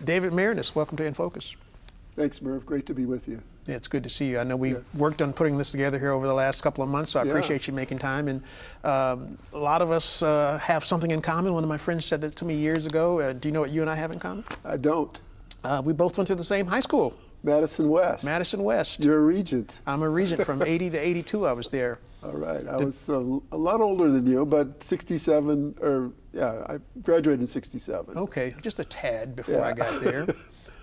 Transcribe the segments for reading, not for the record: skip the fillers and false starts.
David Maraniss, welcome to In Focus. Thanks, Merv. Great to be with you. Yeah, it's good to see you. I know we worked on putting this together here over the last couple of months, so I appreciate you making time. And a lot of us have something in common. One of my friends said that to me years ago. Do you know what you and I have in common? I don't. We both went to the same high school. Madison West. Madison West. You're a regent. I'm a regent. From 80 to 82 I was there. All right. I was a lot older than you, but 67, or I graduated in 67. Okay, just a tad before I got there.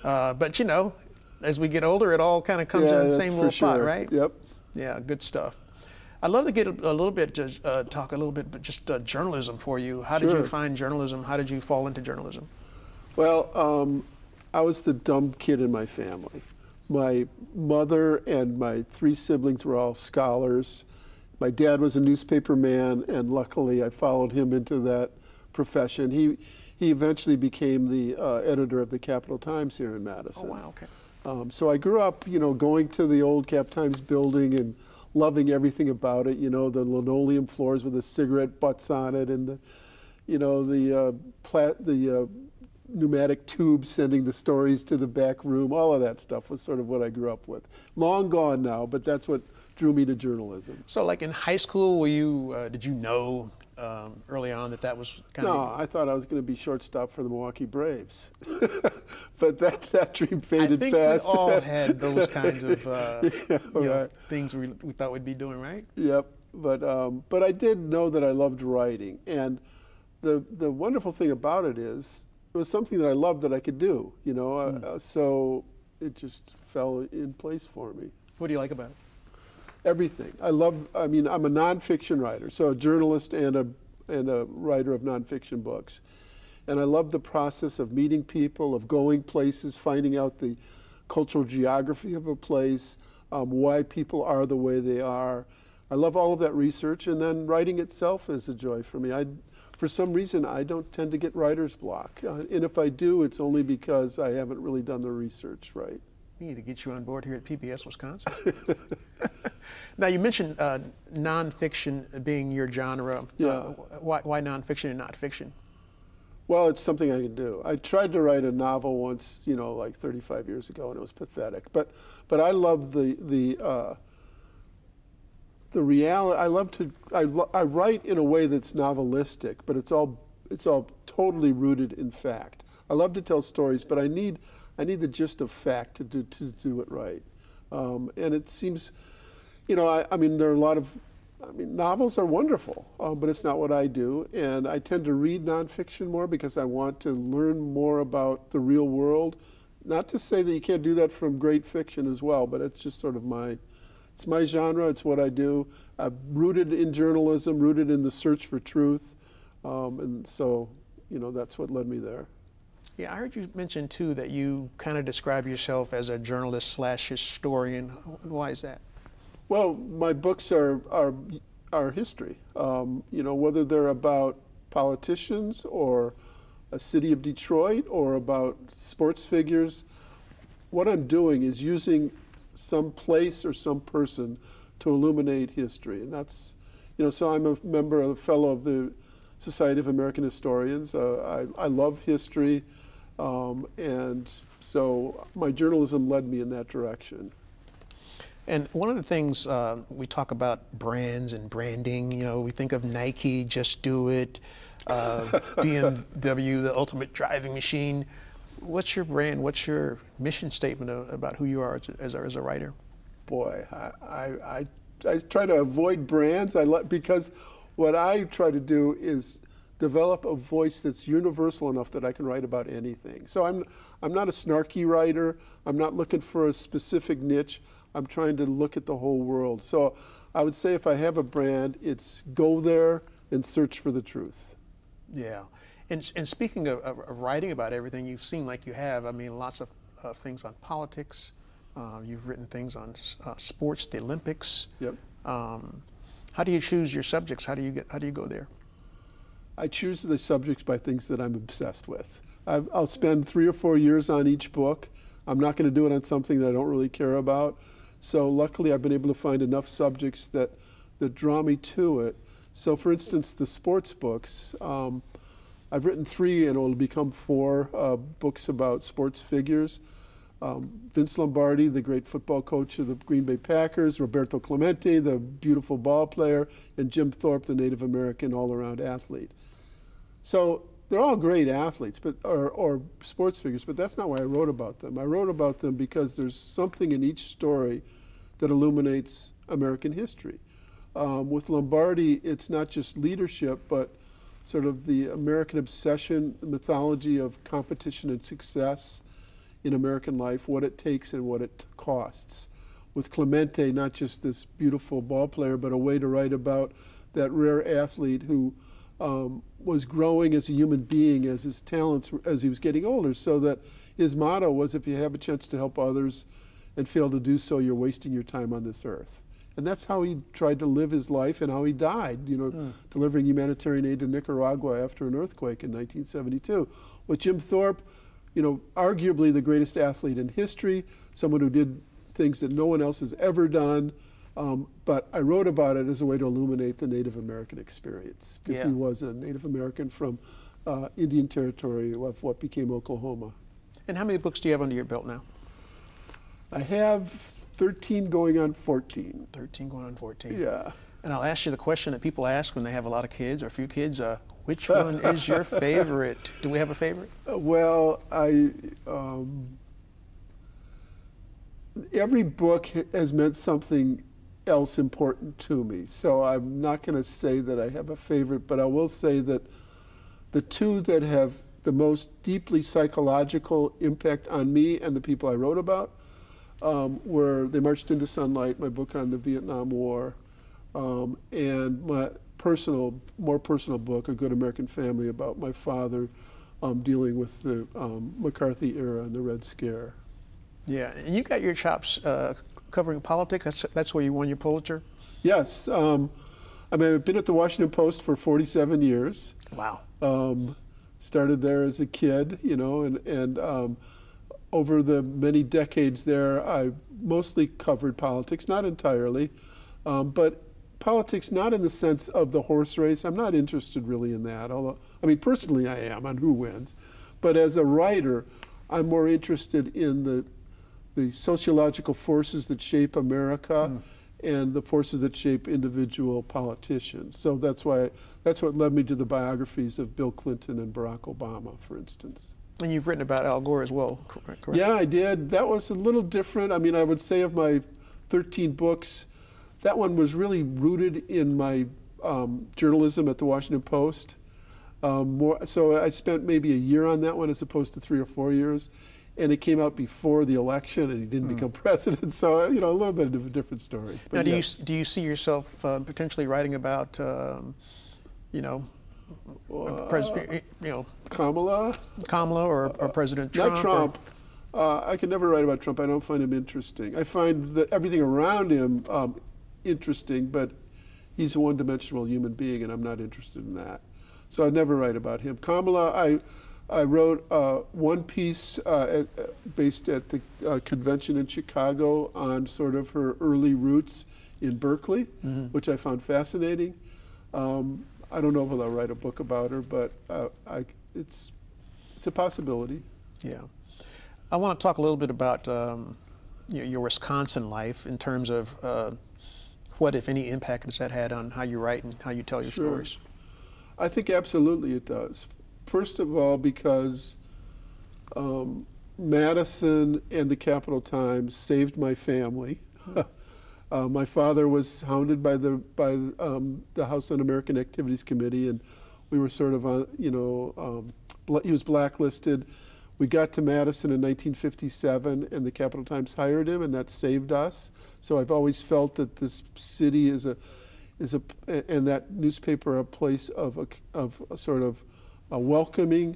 But you know, as we get older, it all kind of comes in the same little pot, right? Yep. Yeah, good stuff. I'd love to get a little bit to talk a little bit, but just journalism for you. How did you find journalism? How did you fall into journalism? Well, I was the dumb kid in my family. My mother and my 3 siblings were all scholars. My dad was a newspaper man, and luckily I followed him into that profession. He eventually became the editor of the Capital Times here in Madison. Oh, wow, okay. So I grew up, you know, going to the old Cap Times building and loving everything about it. You know, the linoleum floors with the cigarette butts on it, and the, you know, the pneumatic tubes sending the stories to the back room. All of that stuff was sort of what I grew up with. Long gone now, but that's what drew me to journalism. So, like in high school, were you? Did you know early on that was kind of? No, I thought I was going to be shortstop for the Milwaukee Braves, but that dream faded fast. I think we all had those kinds of things we thought we'd be doing, right? Yep, but I did know that I loved writing, and the wonderful thing about it is it was something that I loved that I could do, you know. So it just fell in place for me. What do you like about it? Everything. I mean, I'm a nonfiction writer, so a journalist and a writer of nonfiction books. And I love the process of meeting people, of going places, finding out the cultural geography of a place, why people are the way they are. I love all of that research, and then writing itself is a joy for me. For some reason, I don't tend to get writer's block. And if I do, it's only because I haven't really done the research right. We need to get you on board here at PBS Wisconsin. Now, you mentioned nonfiction being your genre. Yeah. Why nonfiction and not fiction? Well, it's something I can do. I tried to write a novel once, you know, like 35 years ago, and it was pathetic. But I love the reality. I write in a way that's novelistic, but it's all totally rooted in fact. I love to tell stories, but I need the gist of fact to do it right. And it seems, you know, I mean, there are a lot of, novels are wonderful, but it's not what I do. And I tend to read nonfiction more because I want to learn more about the real world. Not to say that you can't do that from great fiction as well, but it's just sort of it's my genre, it's what I do. I'm rooted in journalism, rooted in the search for truth. And so, you know, that's what led me there. Yeah, I heard you mention too that you kind of describe yourself as a journalist / historian. Why is that? Well, my books are history. You know, whether they're about politicians or a city of Detroit or about sports figures, what I'm doing is using some place or some person to illuminate history. And that's, you know, so I'm a fellow of the Society of American Historians. I love history, and so my journalism led me in that direction. And one of the things we talk about brands and branding, you know, we think of Nike, Just Do It, BMW, the ultimate driving machine. What's your brand? What's your mission statement about who you are as a writer? Boy, I try to avoid brands. Because what I try to do is develop a voice that's universal enough that I can write about anything. So I'm not a snarky writer. I'm not looking for a specific niche. I'm trying to look at the whole world. So I would say if I have a brand, it's go there and search for the truth. Yeah. And speaking of writing about everything, you seem like you have, I mean, lots of things on politics. You've written things on sports, the Olympics. Yep. How do you choose your subjects? How do you go there? I choose the subjects by things that I'm obsessed with. I'll spend 3 or 4 years on each book. I'm not going to do it on something that I don't really care about. So luckily I've been able to find enough subjects that draw me to it. So for instance, the sports books, I've written 3, and it will become 4 books about sports figures. Vince Lombardi, the great football coach of the Green Bay Packers, Roberto Clemente, the beautiful ball player, and Jim Thorpe, the Native American all-around athlete. So they're all great athletes, but or sports figures, but that's not why I wrote about them. I wrote about them because there's something in each story that illuminates American history. With Lombardi, it's not just leadership, but sort of the American obsession, mythology of competition and success in American life, what it takes and what it costs. With Clemente, not just this beautiful ball player, but a way to write about that rare athlete who was growing as a human being, as his talents, as he was getting older, so that his motto was, if you have a chance to help others and fail to do so, you're wasting your time on this earth. And that's how he tried to live his life and how he died, you know, delivering humanitarian aid to Nicaragua after an earthquake in 1972. With Jim Thorpe, you know, arguably the greatest athlete in history, someone who did things that no one else has ever done. But I wrote about it as a way to illuminate the Native American experience, because he was a Native American from Indian Territory of what became Oklahoma. And how many books do you have under your belt now? I have 13 going on 14. 13 going on 14. Yeah. And I'll ask you the question that people ask when they have a lot of kids or a few kids, which one is your favorite? Do we have a favorite? Well, every book has meant something else important to me. So I'm not going to say that I have a favorite, but I will say that the 2 that have the most deeply psychological impact on me and the people I wrote about were They Marched into Sunlight, my book on the Vietnam War, and my more personal book, A Good American Family, about my father dealing with the McCarthy era and the Red Scare. Yeah, and you got your chops covering politics. That's where you won your Pulitzer? Yes. I mean, I've been at the Washington Post for 47 years. Wow. Started there as a kid, you know, and over the many decades there, I mostly covered politics, not entirely, but politics not in the sense of the horse race. I'm not interested really in that, although, I mean, personally I am, on who wins. But as a writer, I'm more interested in the sociological forces that shape America and the forces that shape individual politicians. So that's what led me to the biographies of Bill Clinton and Barack Obama, for instance. And you've written about Al Gore as well, correct? Yeah, I did. That was a little different. I mean, I would say of my 13 books, that one was really rooted in my journalism at the Washington Post. So I spent maybe a year on that one as opposed to 3 or 4 years. And it came out before the election, and he didn't become president. So, you know, a little bit of a different story. But now, do you see yourself potentially writing about, you know, Kamala or President Trump? Not Trump. I can never write about Trump. I don't find him interesting. I find that everything around him interesting, but he's a one-dimensional human being, and I'm not interested in that. So I'd never write about him. Kamala, I wrote one piece based at the convention in Chicago on sort of her early roots in Berkeley, which I found fascinating. I don't know if I'll write a book about her, but it's a possibility. Yeah. I want to talk a little bit about your Wisconsin life in terms of what, if any, impact has that had on how you write and how you tell your stories? I think absolutely it does. First of all, because Madison and the Capital Times saved my family. My father was hounded by the House Un-American Activities Committee, and we were sort of on, you know, he was blacklisted. We got to Madison in 1957, and the Capital Times hired him, and that saved us. So I've always felt that this city and that newspaper a place of a sort of welcoming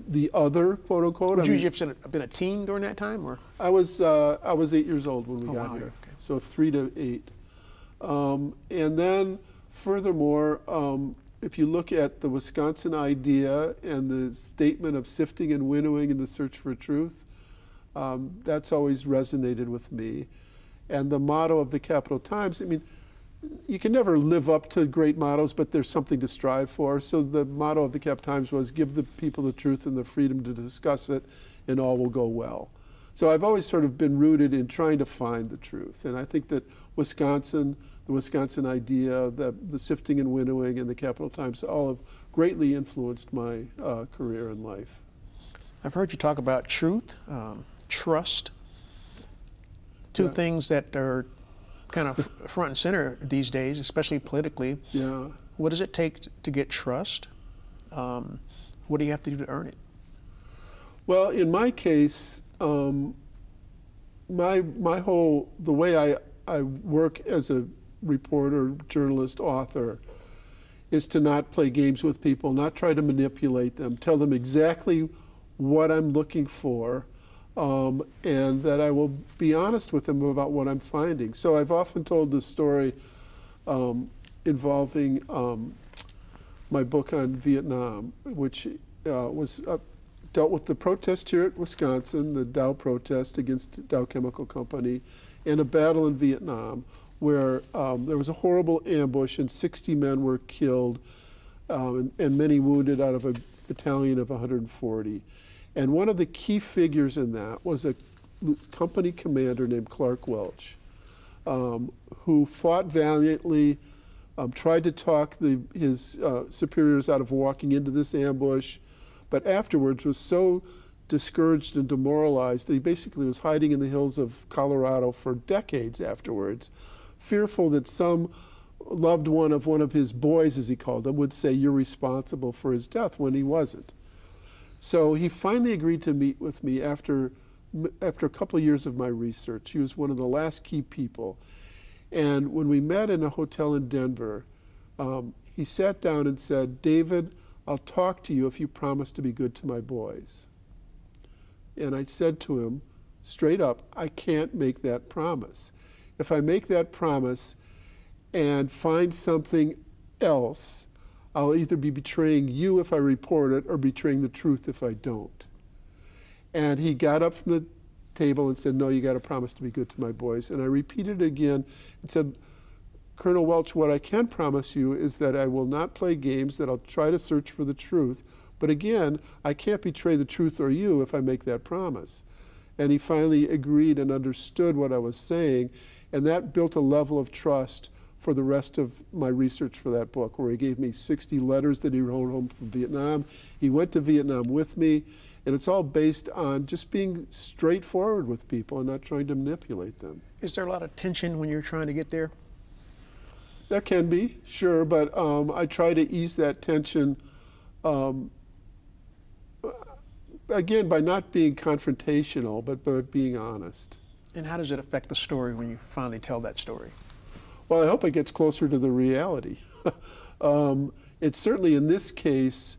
the other, quote unquote. Would you have been a teen during that time, or? I was 8 years old when we got here, okay. So 3 to 8, and then furthermore, if you look at the Wisconsin idea and the statement of sifting and winnowing in the search for truth, that's always resonated with me. And the motto of the Capital Times, I mean, you can never live up to great mottos, but there's something to strive for. So the motto of the Cap Times was, give the people the truth and the freedom to discuss it, and all will go well. So I've always sort of been rooted in trying to find the truth. And I think that Wisconsin, the Wisconsin idea, the sifting and winnowing, and the Capital Times all have greatly influenced my career and life. I've heard you talk about truth, trust, two things that are kind of front and center these days, especially politically. Yeah. What does it take to get trust? What do you have to do to earn it? Well, in my case, the way I work as a reporter, journalist, author, is to not play games with people, not try to manipulate them, tell them exactly what I'm looking for, and that I will be honest with them about what I'm finding. So I've often told this story involving my book on Vietnam, which dealt with the protest here at Wisconsin, the Dow protest against Dow Chemical Company, and a battle in Vietnam where there was a horrible ambush and 60 men were killed and many wounded out of a battalion of 140. And one of the key figures in that was a company commander named Clark Welch, who fought valiantly, tried to talk his superiors out of walking into this ambush, but afterwards was so discouraged and demoralized that he basically was hiding in the hills of Colorado for decades afterwards, fearful that some loved one of his boys, as he called them, would say, "You're responsible for his death," when he wasn't. So he finally agreed to meet with me after a couple of years of my research. He was one of the last key people. And when we met in a hotel in Denver, he sat down and said, "David, I'll talk to you if you promise to be good to my boys." And I said to him, straight up, I can't make that promise. If I make that promise and find something else, I'll either be betraying you if I report it or betraying the truth if I don't. And he got up from the table and said, "No, you got to promise to be good to my boys." And I repeated it again and said, "Colonel Welch, what I can promise you is that I will not play games, that I'll try to search for the truth. But again, I can't betray the truth or you if I make that promise." And he finally agreed and understood what I was saying. And that built a level of trust for the rest of my research for that book, where he gave me 60 letters that he wrote home from Vietnam. He went to Vietnam with me, and it's all based on just being straightforward with people and not trying to manipulate them. Is there a lot of tension when you're trying to get there? There can be, sure, but I try to ease that tension, again, by not being confrontational, but by being honest. And how does it affect the story when you finally tell that story? Well, I hope it gets closer to the reality. It's certainly in this case,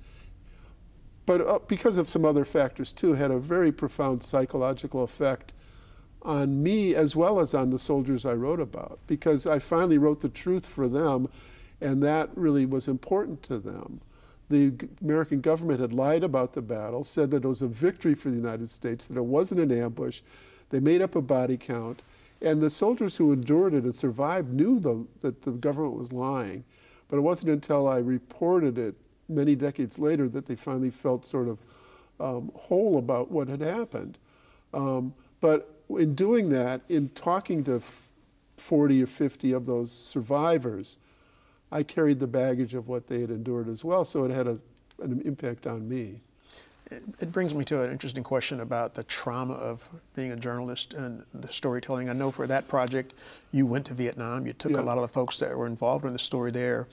but because of some other factors too, had a very profound psychological effect on me as well as on the soldiers I wrote about, because I finally wrote the truth for them, and that really was important to them. The American government had lied about the battle, said that it was a victory for the United States, that it wasn't an ambush. They made up a body count. And the soldiers who endured it and survived knew that the government was lying. But it wasn't until I reported it many decades later that they finally felt sort of whole about what had happened. But in doing that, in talking to 40 or 50 of those survivors, I carried the baggage of what they had endured as well, so it had an impact on me. It brings me to an interesting question about the trauma of being a journalist and the storytelling. I know for that project, you went to Vietnam. You took a lot of the folks that were involved in the story there,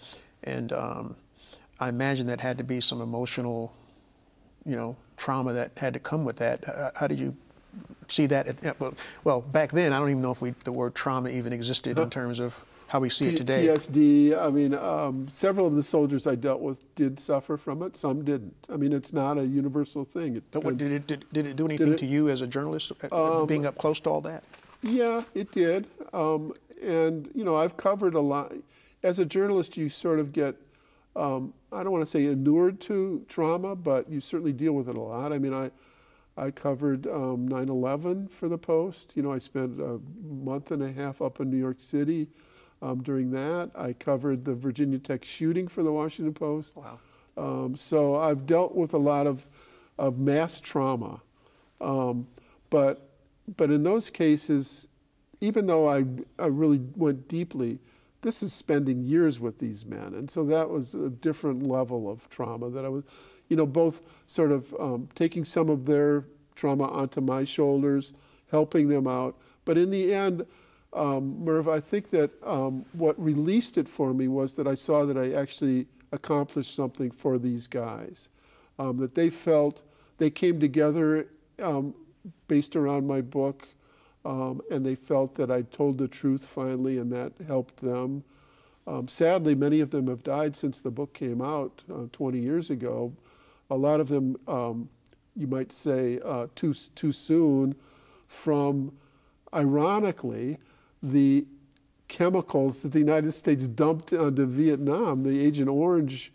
and I imagine that had to be some emotional, trauma that had to come with that. How did you see that? Well, back then, I don't even know if the word trauma even existed in terms of how we see it today. PTSD, I mean, several of the soldiers I dealt with did suffer from it, some didn't. I mean, it's not a universal thing. Did it do anything to you as a journalist, being up close to all that? Yeah, it did. And, I've covered a lot. As a journalist, you sort of get, I don't want to say inured to trauma, but you certainly deal with it a lot. I mean, I covered 9/11 for the Post. I spent a month and a half up in New York City during that. I covered the Virginia Tech shooting for the Washington Post. Wow. So I've dealt with a lot of mass trauma. But in those cases, even though I really went deeply, this is spending years with these men. And so that was a different level of trauma that I was, both sort of taking some of their trauma onto my shoulders, helping them out. But in the end, Merv, I think that what released it for me was that I saw that I actually accomplished something for these guys, that they felt they came together based around my book, and they felt that I told the truth finally, and that helped them. Sadly, many of them have died since the book came out 20 years ago. A lot of them, you might say, too soon, from, ironically, the chemicals that the United States dumped onto Vietnam. The Agent Orange,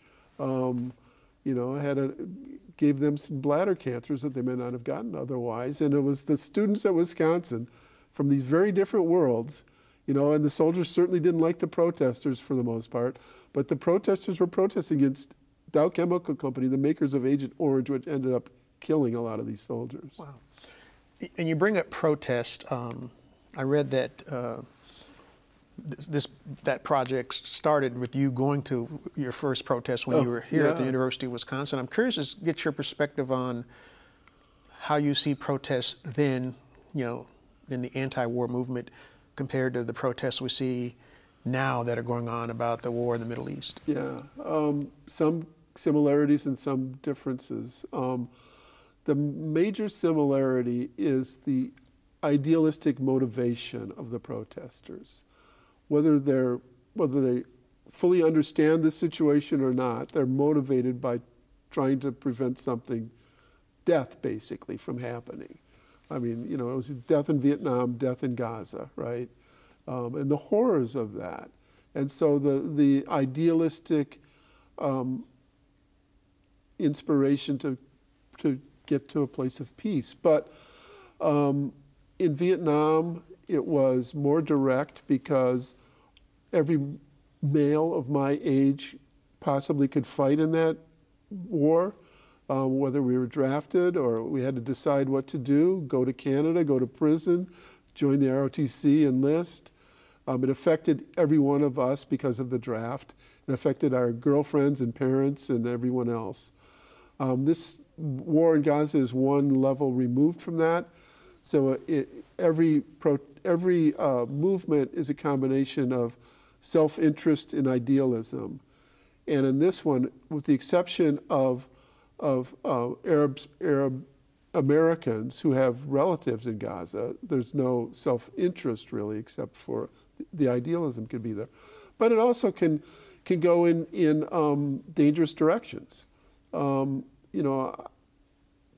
gave them some bladder cancers that they may not have gotten otherwise. And it was the students at Wisconsin from these very different worlds, and the soldiers certainly didn't like the protesters for the most part, but the protesters were protesting against Dow Chemical Company, the makers of Agent Orange, which ended up killing a lot of these soldiers. Wow. And you bring up protest. I read that that project started with you going to your first protest when you were here at the University of Wisconsin. I'm curious to get your perspective on how you see protests then, in the anti-war movement compared to the protests we see now that are going on about the war in the Middle East. Yeah, some similarities and some differences. The major similarity is the idealistic motivation of the protesters. Whether they fully understand the situation or not, they're motivated by trying to prevent something, death basically, from happening. I mean, it was death in Vietnam, death in Gaza, right? And the horrors of that. And so the idealistic inspiration to get to a place of peace. But in Vietnam, it was more direct because every male of my age possibly could fight in that war, whether we were drafted or we had to decide what to do, go to Canada, go to prison, join the ROTC, enlist. It affected every one of us because of the draft. It affected our girlfriends and parents and everyone else. This war in Gaza is one level removed from that. So every movement is a combination of self-interest and idealism. And in this one, with the exception of Arab Americans who have relatives in Gaza, there's no self-interest really, except for the idealism can be there. But it also can go in dangerous directions.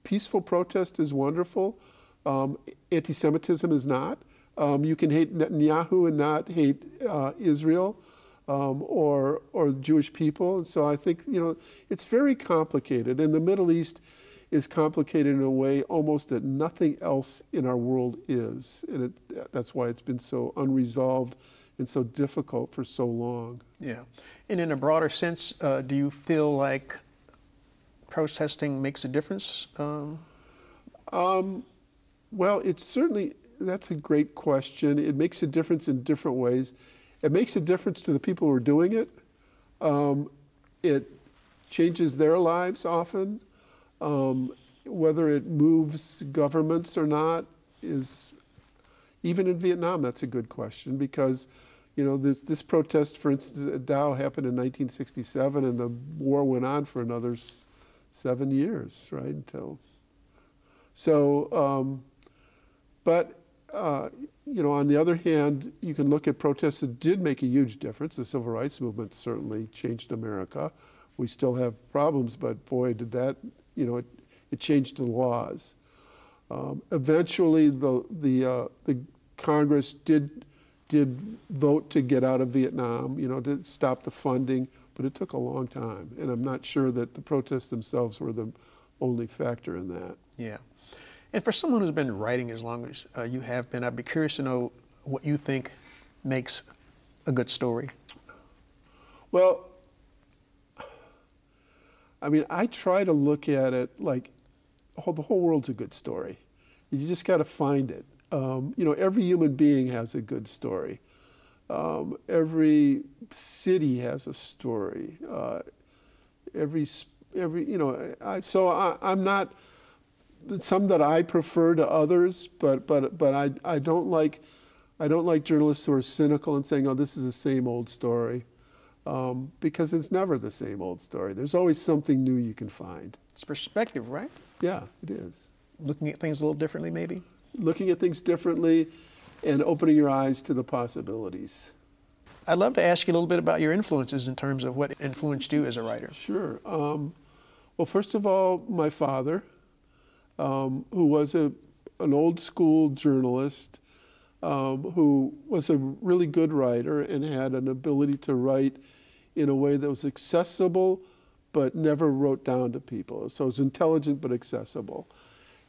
Peaceful protest is wonderful. Anti-Semitism is not. You can hate Netanyahu and not hate Israel or Jewish people. And so I think, it's very complicated. And the Middle East is complicated in a way almost that nothing else in our world is. And that's why it's been so unresolved and so difficult for so long. Yeah. And in a broader sense, do you feel like protesting makes a difference? Well, it's certainly, that's a great question. It makes a difference in different ways. It makes a difference to the people who are doing it. It changes their lives often. Whether it moves governments or not is, even in Vietnam, that's a good question because, this protest, for instance, at Dow happened in 1967 and the war went on for another 7 years, right, until. So, but, on the other hand, you can look at protests that did make a huge difference. The civil rights movement certainly changed America. We still have problems, but boy, did that, it changed the laws. Eventually, the Congress did vote to get out of Vietnam, to stop the funding, but it took a long time. And I'm not sure that the protests themselves were the only factor in that. Yeah. And for someone who's been writing as long as you have been, I'd be curious to know what you think makes a good story? Well, I mean, I try to look at it like the whole world's a good story. You just got to find it. You know, every human being has a good story. Every city has a story. Every you know, I'm not some that I prefer to others, but I don't like journalists who are cynical and saying, oh, this is the same old story, because it's never the same old story. There's always something new you can find. It's perspective, right? Yeah, it is. Looking at things a little differently, maybe? Looking at things differently and opening your eyes to the possibilities. I'd love to ask you a little bit about your influences in terms of what influenced you as a writer. Sure. Well, first of all, my father, who was an old school journalist, who was a really good writer and had an ability to write in a way that was accessible but never wrote down to people. So it was intelligent but accessible.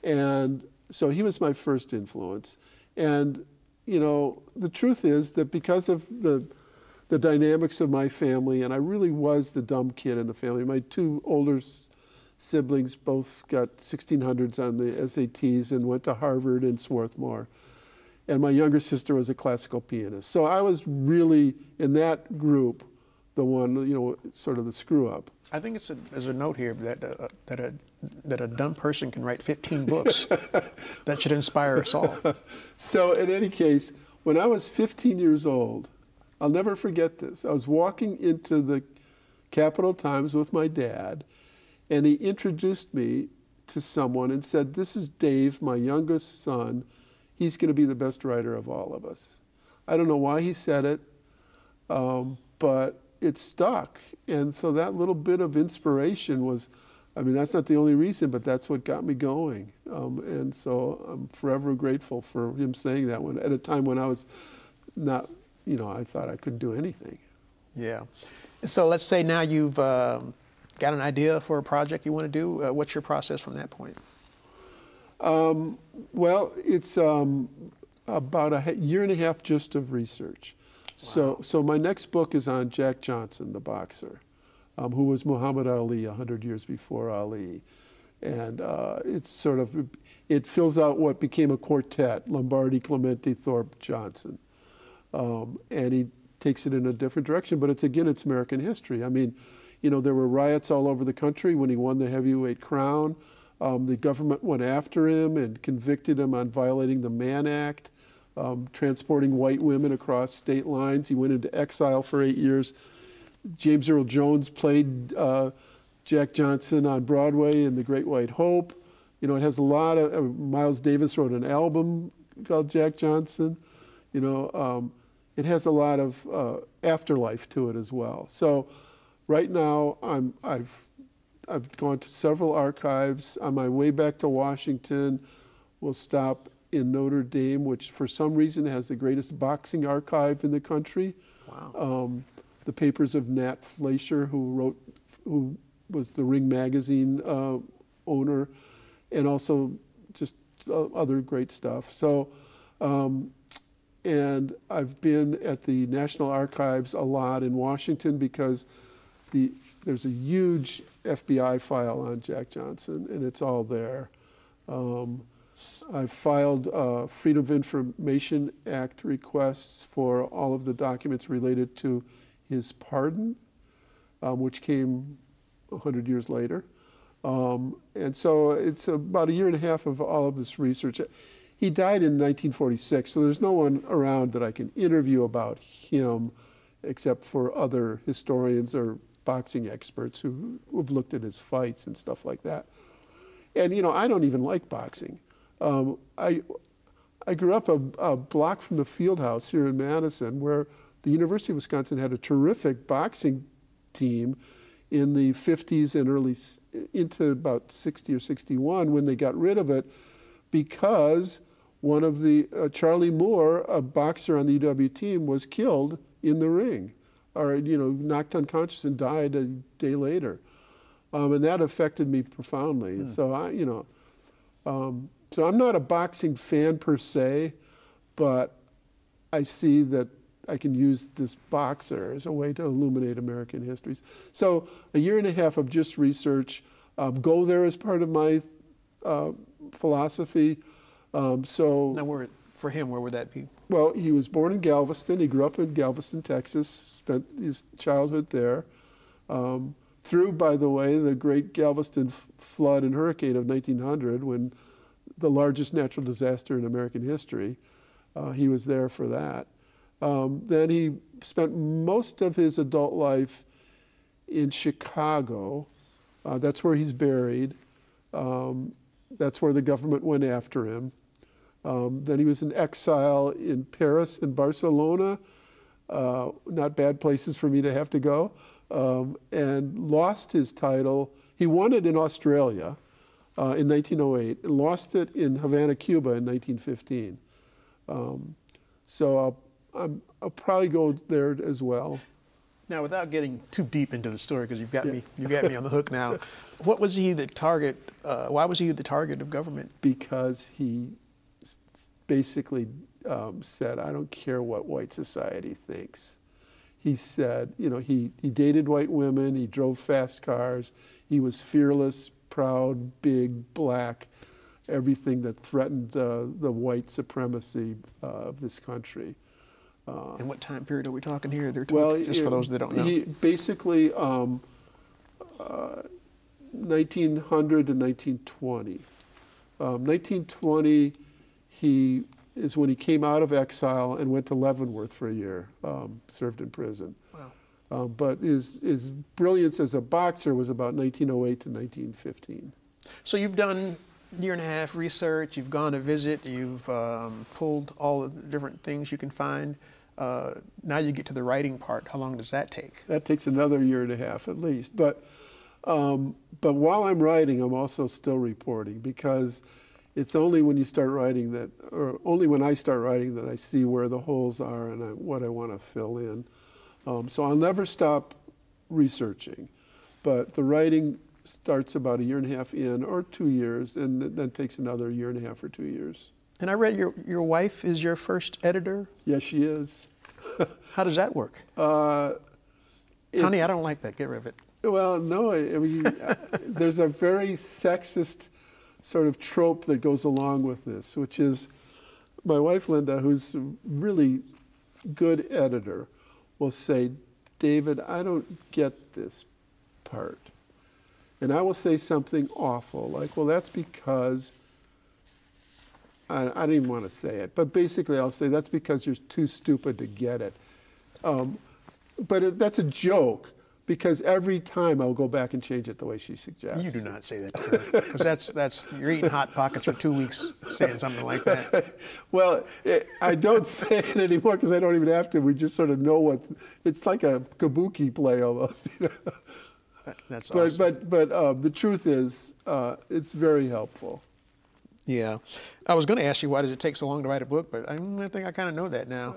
And so he was my first influence. And, you know, the truth is that because of the dynamics of my family, and I really was the dumb kid in the family. My two older siblings both got 1600s on the SATs and went to Harvard and Swarthmore. And my younger sister was a classical pianist. So I was really, in that group, the one, you know, sort of the screw up. I think there's a note here that a dumb person can write 15 books. That should inspire us all. So in any case, when I was 15 years old, I'll never forget this. I was walking into the Capital Times with my dad, and he introduced me to someone and said, this is Dave, my youngest son. He's going to be the best writer of all of us. I don't know why he said it, but it stuck. And so that little bit of inspiration was, I mean, that's not the only reason, but that's what got me going. And so I'm forever grateful for him saying that one at a time when I was not, you know, I thought I couldn't do anything. Yeah. So let's say now you've got an idea for a project you want to do. What's your process from that point? Well, it's about a year and a half just of research. Wow. So my next book is on Jack Johnson, the boxer, who was Muhammad Ali 100 years before Ali. And it's sort of, it fills out what became a quartet, Lombardi, Clemente, Thorpe, Johnson. And he takes it in a different direction, but it's American history. I mean, you know, there were riots all over the country when he won the heavyweight crown. The government went after him and convicted him on violating the Mann Act, transporting white women across state lines. He went into exile for 8 years. James Earl Jones played Jack Johnson on Broadway in The Great White Hope. You know, it has a lot of, Miles Davis wrote an album called Jack Johnson. You know, it has a lot of afterlife to it as well. So right now I've gone to several archives. On my way back to Washington, we'll stop in Notre Dame, which for some reason has the greatest boxing archive in the country. Wow. The papers of Nat Fleischer, who was the Ring magazine owner, and also just other great stuff. So, and I've been at the National Archives a lot in Washington because there's a huge FBI file on Jack Johnson, and it's all there. I've filed Freedom of Information Act requests for all of the documents related to his pardon, which came 100 years later. And so it's about a year and a half of all of this research. He died in 1946, so there's no one around that I can interview about him except for other historians or boxing experts who've looked at his fights and stuff like that. And, you know, I don't even like boxing. I grew up a block from the field house here in Madison, where the University of Wisconsin had a terrific boxing team in the 50s and early, into about 60 or 61, when they got rid of it because one of the, Charlie Moore, a boxer on the UW team, was killed in the ring, or, you know, knocked unconscious and died a day later. And that affected me profoundly. Mm. So you know, so I'm not a boxing fan per se, but I see that I can use this boxer as a way to illuminate American histories. So a year and a half of just research. Go there as part of my philosophy. So now, for him, where would that be? Well, he was born in Galveston. He grew up in Galveston, Texas. Spent his childhood there. Through, by the way, the great Galveston flood and hurricane of 1900, when the largest natural disaster in American history. He was there for that. Then he spent most of his adult life in Chicago. That's where he's buried. That's where the government went after him. Then he was in exile in Paris and Barcelona, not bad places for me to have to go, and lost his title. He won it in Australia in 1908, and lost it in Havana, Cuba in 1915. So I'll probably go there as well. Now, without getting too deep into the story, because you got me on the hook now, what was he the target? Why was he the target of government? Because he basically said, "I don't care what white society thinks." He said, you know, he dated white women, he drove fast cars, he was fearless, proud, big, black, everything that threatened the white supremacy of this country. And what time period are we talking here? Well, just for those that don't know. He basically 1900 to 1920. 1920, he is when he came out of exile and went to Leavenworth for a year, served in prison. Wow. But his brilliance as a boxer was about 1908 to 1915. So you've done a year and a half research, you've gone to visit, you've pulled all the different things you can find. Now you get to the writing part. How long does that take? That takes another year and a half at least. But while I'm writing, I'm also still reporting, because it's only when you start writing that, or only when I start writing, that I see where the holes are and what I want to fill in. So I'll never stop researching, but the writing starts about a year and a half in, or 2 years, and then takes another year and a half or 2 years. And I read your wife is your first editor? Yes, she is. How does that work? Honey, I don't like that. Get rid of it. Well, no, I mean, there's a very sexist sort of trope that goes along with this, which is my wife, Linda, who's a really good editor, will say, "David, I don't get this part." And I will say something awful, like, "Well, that's because," I didn't even want to say it, but basically I'll say, "That's because you're too stupid to get it." But that's a joke, because every time I'll go back and change it the way she suggests. You do not say that to her, because that's you're eating Hot Pockets for 2 weeks saying something like that. Well, I don't say it anymore because I don't even have to. We just sort of know it's like a kabuki play almost. You know? That's awesome. But the truth is, it's very helpful. Yeah. I was going to ask you, why does it take so long to write a book, but I think I kind of know that now.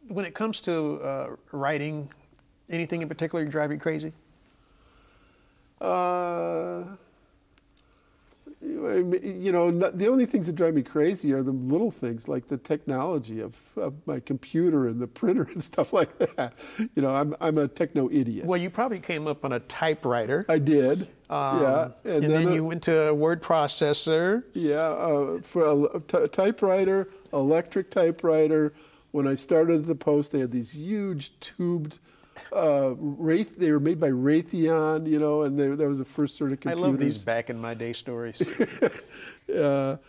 When it comes to writing, anything in particular drive you crazy? You know, the only things that drive me crazy are the little things, like the technology of my computer and the printer and stuff like that. You know, I'm a techno idiot. Well, you probably came up on a typewriter. I did. Yeah. And then you went to a word processor. Yeah, for a typewriter, electric typewriter. When I started at the Post, they had these huge tubed, they were made by Raytheon, you know, and that was the first sort of computers. I love these back in my day stories. And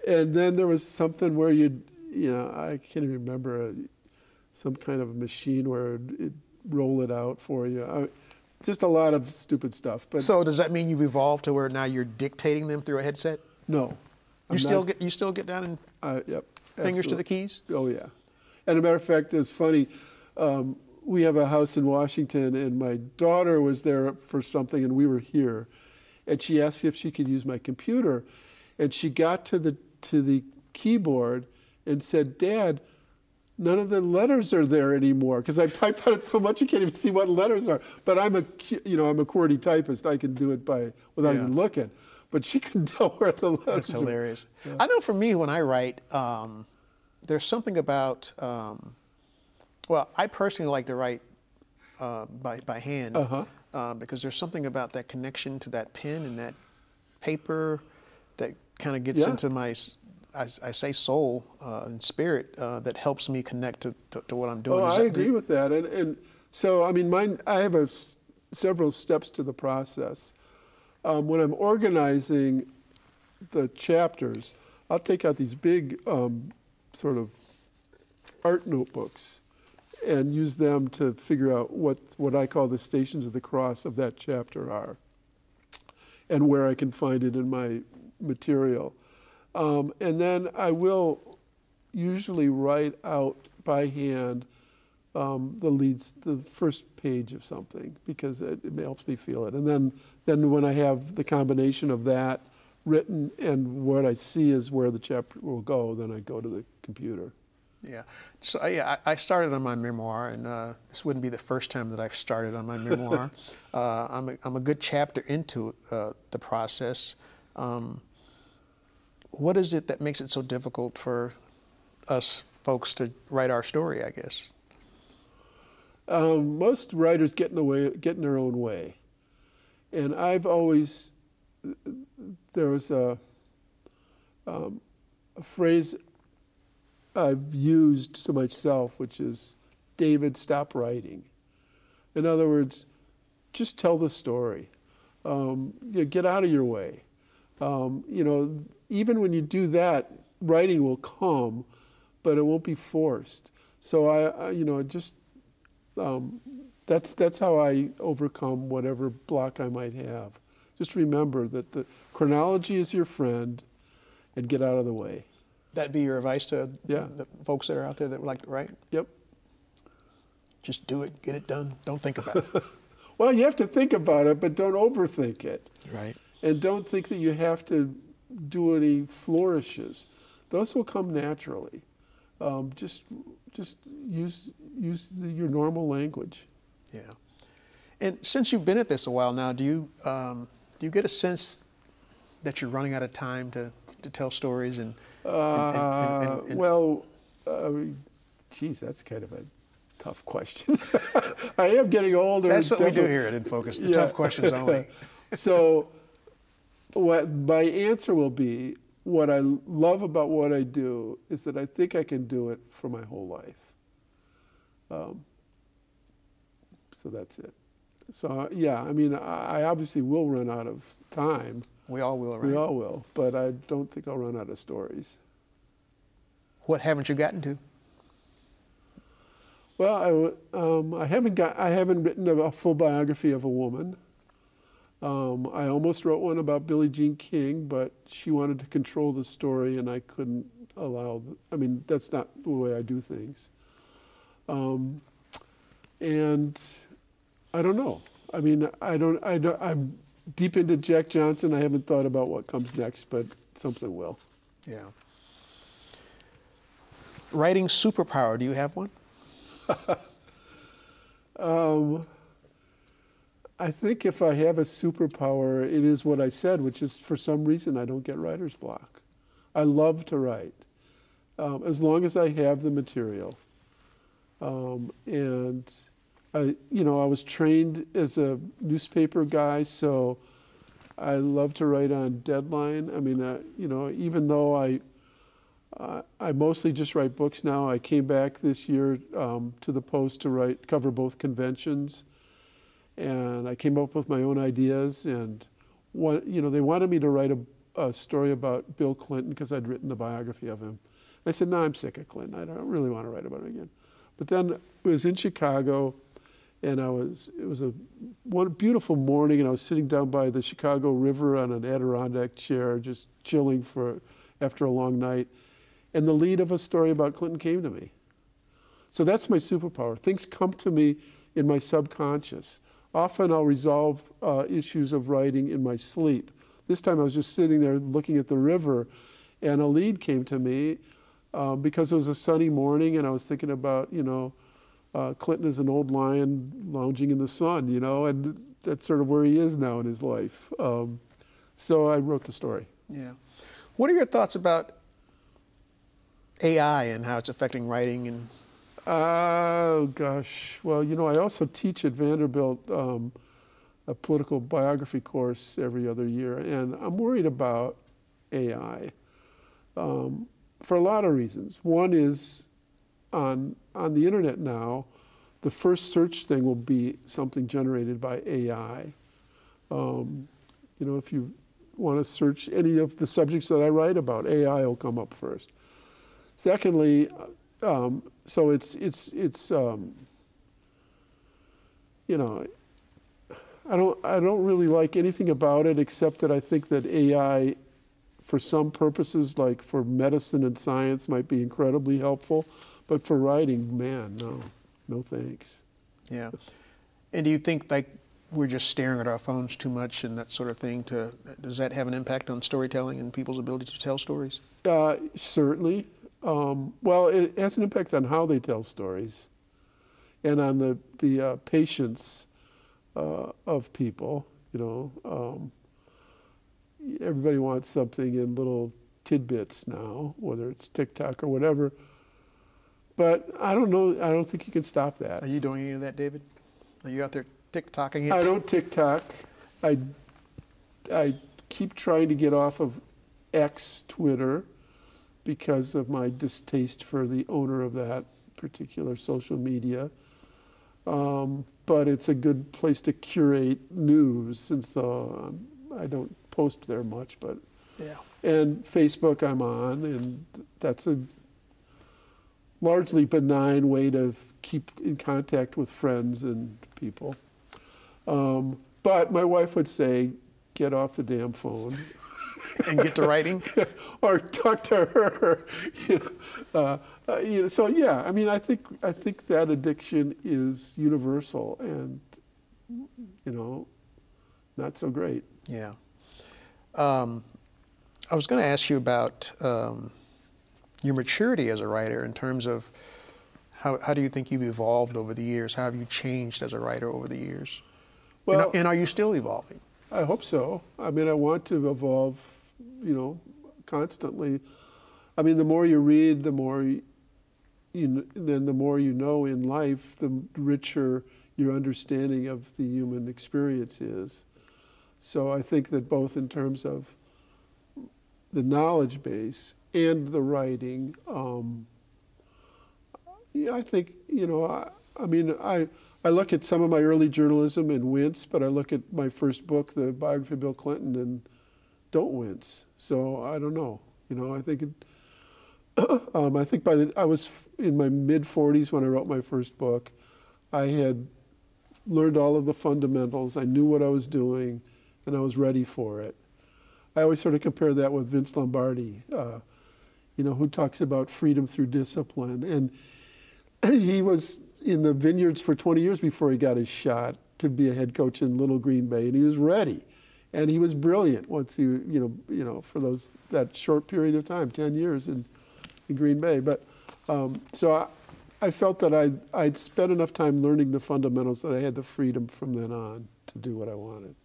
then there was something where you know, I can't even remember, some kind of a machine where it'd roll it out for you. Just a lot of stupid stuff. But so does that mean you've evolved to where now you're dictating them through a headset? No. You still get down and yep, fingers absolutely. to the keys? Oh yeah. And a matter of fact, it's funny. We have a house in Washington, and my daughter was there for something, and we were here, and she asked if she could use my computer, and she got to the keyboard and said, "Dad, none of the letters are there anymore," because I've typed on it so much you can't even see what letters are. But I'm a QWERTY typist. I can do it without even looking. But she couldn't tell where the letters are. That's hilarious. Yeah. I know for me, when I write, there's something about, well, I personally like to write by hand because there's something about that connection to that pen and that paper that kind of gets into my, I say soul and spirit that helps me connect to what I'm doing. Oh, I agree with that. And so, I mean, I have several steps to the process. When I'm organizing the chapters, I'll take out these big sort of art notebooks and use them to figure out what I call the stations of the cross of that chapter are and where I can find it in my material. And then I will usually write out by hand the first page of something because it helps me feel it. And then when I have the combination of that written and what I see is where the chapter will go, then I go to the computer. Yeah. So yeah, I started on my memoir, and this wouldn't be the first time that I've started on my memoir. I'm a good chapter into the process. What is it that makes it so difficult for us folks to write our story, I guess? Most writers get in their own way. And I've always, there was a phrase I've used to myself, which is, David, stop writing. In other words, just tell the story. Get out of your way. Even when you do that, writing will come, but it won't be forced. So that's how I overcome whatever block I might have. Just remember that the chronology is your friend, and get out of the way. That'd be your advice to the folks that are out there that would like to write? Yep. Just do it, get it done, don't think about it. Well, you have to think about it, but don't overthink it. Right. And don't think that you have to do any flourishes. Those will come naturally. Just use your normal language. Yeah. And since you've been at this a while now, do you get a sense that you're running out of time to tell stories well, geez, that's kind of a tough question. I am getting older. That's what we do here at In Focus, the tough questions only. So what my answer will be, what I love about what I do is that I think I can do it for my whole life. So that's it. So yeah, I mean, I obviously will run out of time. We all will, right? We all will, but I don't think I'll run out of stories. What haven't you gotten to? Well, I haven't written a full biography of a woman. I almost wrote one about Billie Jean King, but she wanted to control the story, and I couldn't allow. I mean, that's not the way I do things. And I don't know. I mean, I'm deep into Jack Johnson. I haven't thought about what comes next, but something will. Yeah. Writing superpower, do you have one? I think if I have a superpower, it is what I said, which is for some reason I don't get writer's block. I love to write, as long as I have the material. And I was trained as a newspaper guy, so I love to write on deadline. I mean, even though I mostly just write books now, I came back this year to the Post to cover both conventions, and I came up with my own ideas. And they wanted me to write a story about Bill Clinton because I'd written the biography of him. I said, no, I'm sick of Clinton. I don't really want to write about him again. But then it was in Chicago, and it was one beautiful morning, and I was sitting down by the Chicago River on an Adirondack chair, just chilling after a long night. And the lead of a story about Clinton came to me. So that's my superpower. Things come to me in my subconscious. Often I'll resolve issues of writing in my sleep. This time I was just sitting there looking at the river, and a lead came to me because it was a sunny morning, and I was thinking about, Clinton is an old lion lounging in the sun, and that's sort of where he is now in his life. So I wrote the story. Yeah. What are your thoughts about AI and how it's affecting writing and? Oh, gosh. Well, you know, I also teach at Vanderbilt a political biography course every other year, and I'm worried about AI for a lot of reasons. One is on the internet now, the first search thing will be something generated by AI. You know, if you want to search any of the subjects that I write about, AI will come up first. Secondly, so it's you know, I don't really like anything about it except that I think that AI, for some purposes, like for medicine and science, might be incredibly helpful, but for writing, man, no thanks. Yeah. And do you think like we're just staring at our phones too much and that sort of thing? Does that have an impact on storytelling and people's ability to tell stories? Certainly. Well, it has an impact on how they tell stories and on the patience of people. You know, everybody wants something in little tidbits now, whether it's TikTok or whatever. But I don't know. I don't think you can stop that. Are you doing any of that, David? Are you out there TikToking it? I don't TikTok. I keep trying to get off of X, Twitter, because of my distaste for the owner of that particular social media. But it's a good place to curate news, and so I don't post there much. But yeah. And Facebook I'm on, and that's a largely benign way to keep in contact with friends and people. But my wife would say, get off the damn phone. And get to writing? Or talk to her. You know, so yeah, I mean, I think that addiction is universal and, you know, not so great. Yeah. I was going to ask you about your maturity as a writer in terms of how do you think you've evolved over the years? How have you changed as a writer over the years? Well, and are you still evolving? I hope so. I mean, I want to evolve, you know, constantly. I mean, the more you read, the more then the more you know in life, the richer your understanding of the human experience is. So I think that both in terms of the knowledge base and the writing, yeah, I think, you know, I mean, I look at some of my early journalism and wince, but I look at my first book, the biography of Bill Clinton, and don't wince. So I don't know. You know, I think I think I was in my mid-40s when I wrote my first book. I had learned all of the fundamentals. I knew what I was doing, and I was ready for it. I always sort of compare that with Vince Lombardi, you know, who talks about freedom through discipline. And he was in the vineyards for 20 years before he got his shot to be a head coach in Little Green Bay, and he was ready. And he was brilliant once he, you know, for that short period of time, 10 years in Green Bay. But so I felt that I'd spent enough time learning the fundamentals that I had the freedom from then on to do what I wanted.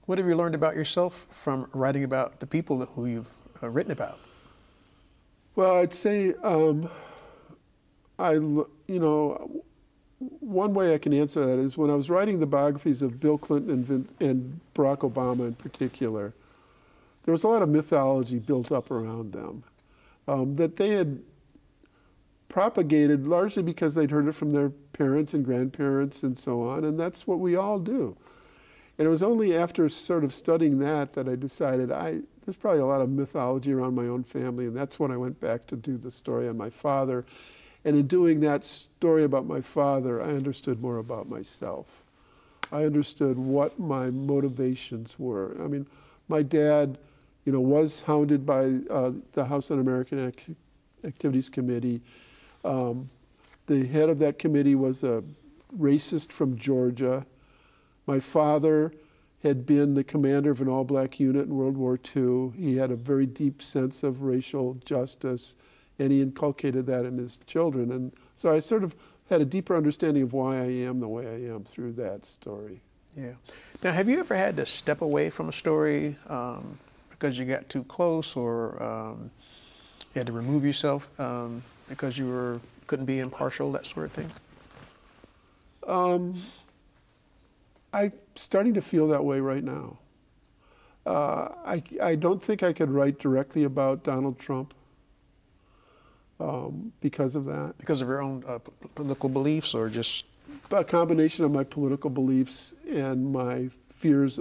What have you learned about yourself from writing about the people who you've written about? Well, I'd say, you know, one way I can answer that is when I was writing the biographies of Bill Clinton and Barack Obama in particular, there was a lot of mythology built up around them that they had propagated largely because they'd heard it from their parents and grandparents and so on, and that's what we all do. And it was only after sort of studying that I decided there's probably a lot of mythology around my own family, and that's when I went back to do the story on my father. And in doing that story about my father, I understood more about myself. I understood what my motivations were. I mean, my dad, you know, was hounded by the House Un-American Activities Committee. The head of that committee was a racist from Georgia. My father had been the commander of an all-black unit in World War II. He had a very deep sense of racial justice, and he inculcated that in his children. And so I sort of had a deeper understanding of why I am the way I am through that story. Yeah. Now, have you ever had to step away from a story because you got too close, or You had to remove yourself because you couldn't be impartial, that sort of thing? I'm starting to feel that way right now. I don't think I could write directly about Donald Trump because of that. Because of your own political beliefs, or just? A combination of my political beliefs and my fears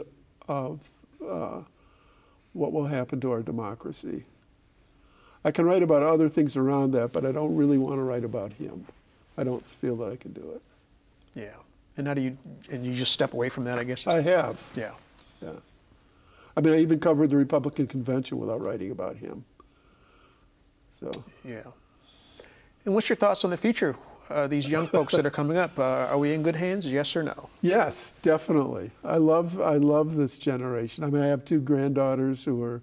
of what will happen to our democracy. I can write about other things around that, but I don't really want to write about him. I don't feel that I can do it. Yeah. And how do you, and you just step away from that, I guess? I have. Yeah. Yeah. I mean, I even covered the Republican convention without writing about him. So. Yeah. And what's your thoughts on the future? These young folks that are coming up, are we in good hands, yes or no? Yes, definitely. I love this generation. I mean, I have two granddaughters who are,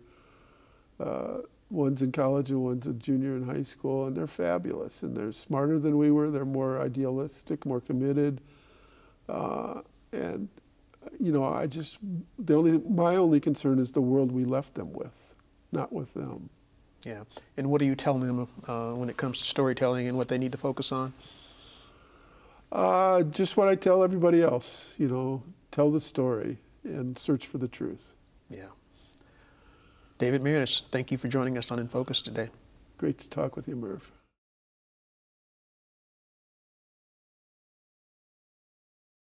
one's in college and one's a junior in high school, and they're fabulous. And they're smarter than we were. They're more idealistic, more committed. And, you know, my only concern is the world we left them with, not with them. Yeah. And what are you telling them when it comes to storytelling and what they need to focus on? Just what I tell everybody else, you know, tell the story and search for the truth. Yeah. David Maraniss, thank you for joining us on In Focus today. Great to talk with you, Merv.